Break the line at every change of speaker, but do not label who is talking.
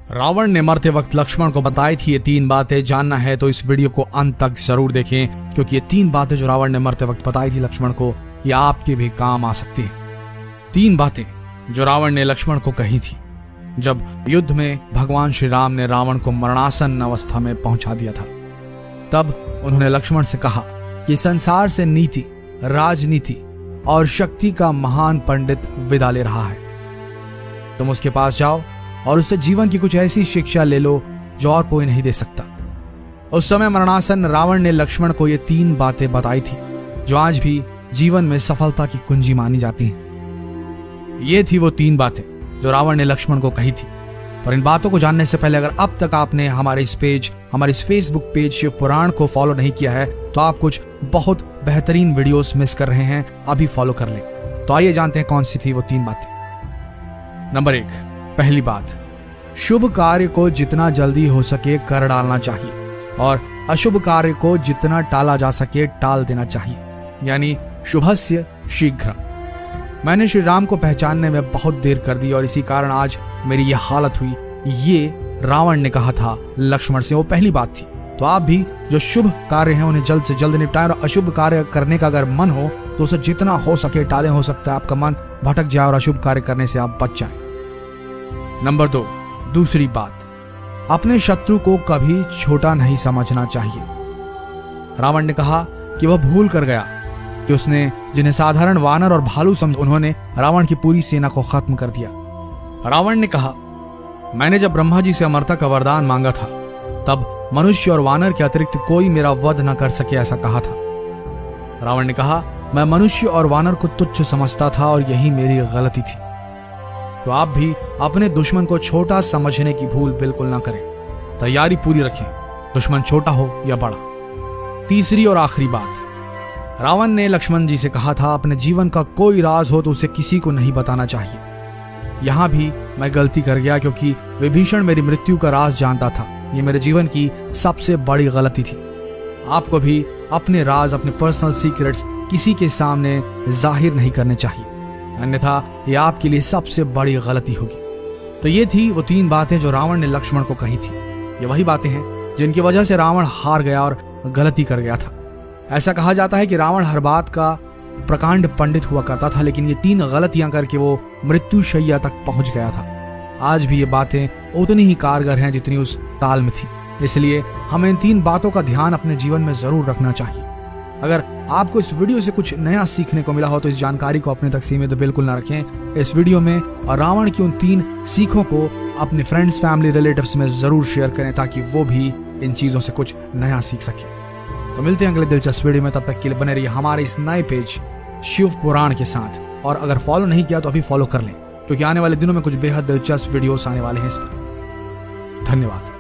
रावण ने मरते वक्त लक्ष्मण को बताई थी ये 3 बातें। जानना है तो इस वीडियो को अंत तक जरूर देखें, क्योंकि ये 3 बातें जो रावण ने मरते वक्त बताई थी लक्ष्मण को, ये आपके भी काम आ सकती हैं। 3 बातें जो रावण ने लक्ष्मण को कही थी जब युद्ध में भगवान श्री राम ने रावण को मरणासन अवस्था में पहुंचा दिया था। तब उन्होंने लक्ष्मण से कहा कि संसार से नीति, राजनीति और शक्ति का महान पंडित विदा ले रहा है। तुम उसके पास जाओ और उससे जीवन की कुछ ऐसी शिक्षा ले लो जो और कोई नहीं दे सकता। उस समय मरणासन रावण ने लक्ष्मण को ये 3 बातें बताई थी जो आज भी जीवन में सफलता की कुंजी मानी जाती हैं। ये थी वो 3 बातें जो रावण ने लक्ष्मण को कही थी। पर इन बातों को जानने से पहले अगर अब तक आपने हमारे इस फेसबुक पेज शिव पुराण को फॉलो नहीं किया है तो आप कुछ बहुत बेहतरीन वीडियोस मिस कर रहे हैं, अभी फॉलो कर लें। तो आइए जानते हैं कौन सी थी वो 3 बातें। नंबर 1, पहली बात, शुभ कार्य को जितना जल्दी हो सके कर डालना चाहिए और अशुभ कार्य को जितना टाला जा सके टाल देना चाहिए, यानी शुभस्य शीघ्र। मैंने श्री राम को पहचानने में बहुत देर कर दी और इसी कारण आज मेरी यह हालत हुई। ये रावण ने कहा था लक्ष्मण से, वो पहली बात थी। तो आप भी जो शुभ कार्य हैं उन्हें जल्द से जल्द निपटाएं और अशुभ कार्य करने का अगर मन हो तो उसे जितना हो सके टालें। हो सकता है आपका मन भटक जाए और अशुभ कार्य करने से आप बच जाएं। नंबर 2, दूसरी बात, अपने शत्रु को कभी छोटा नहीं समझना चाहिए। रावण ने कहा कि वह भूल कर गया कि उसने जिन्हें साधारण वानर और भालू समझ, उन्होंने रावण की पूरी सेना को खत्म कर दिया। रावण ने कहा, मैंने जब ब्रह्मा जी से अमरता का वरदान मांगा था तब मनुष्य और वानर के अतिरिक्त कोई मेरा वध न कर सके, ऐसा कहा था। रावण ने कहा, मैं मनुष्य और वानर को तुच्छ समझता था और यही मेरी गलती थी। तो आप भी अपने दुश्मन को छोटा समझने की भूल बिल्कुल ना करें। तैयारी पूरी रखें, दुश्मन छोटा हो या बड़ा। तीसरी और आखिरी बात, रावण ने लक्ष्मण जी से कहा था अपने जीवन का कोई राज हो तो उसे किसी को नहीं बताना चाहिए। यहां भी मैं गलती कर गया क्योंकि विभीषण मेरी मृत्यु का राज जानता था। ये मेरे जीवन की सबसे बड़ी गलती थी। आपको भी अपने राज, अपने पर्सनल सीक्रेट्स किसी के सामने जाहिर नहीं करने चाहिए, अन्यथा ये आपके लिए सबसे बड़ी गलती होगी। तो ये थी वो 3 बातें जो रावण ने लक्ष्मण को कही थी। ये वही बातें हैं जिनकी वजह से रावण हार गया और गलती कर गया था। ऐसा कहा जाता है कि रावण हर बात का प्रकांड पंडित हुआ करता था, लेकिन ये 3 गलतियां करके वो मृत्यु शैया तक पहुंच गया था। आज भी ये बातें उतनी ही कारगर हैं जितनी उस काल में थी। इसलिए हमें इन 3 बातों का ध्यान अपने जीवन में जरूर रखना चाहिए। अगर आपको इस वीडियो से कुछ नया सीखने को मिला हो तो इस जानकारी को अपने तक सीमित बिल्कुल ना रखें। इस वीडियो में और रावण की उन 3 सीखों को अपने फ्रेंड्स, फैमिली, रिलेटिव्स में जरूर शेयर करें ताकि वो भी इन चीजों से कुछ नया सीख सके। तो मिलते हैं अगले दिलचस्प वीडियो में, तब तक के लिए बने रहिए हमारे इस नए पेज शिव पुराण के साथ। और अगर फॉलो नहीं किया तो अभी फॉलो कर लें, क्योंकि आने वाले दिनों में कुछ बेहद दिलचस्प वीडियोस आने वाले हैं इस पर। धन्यवाद।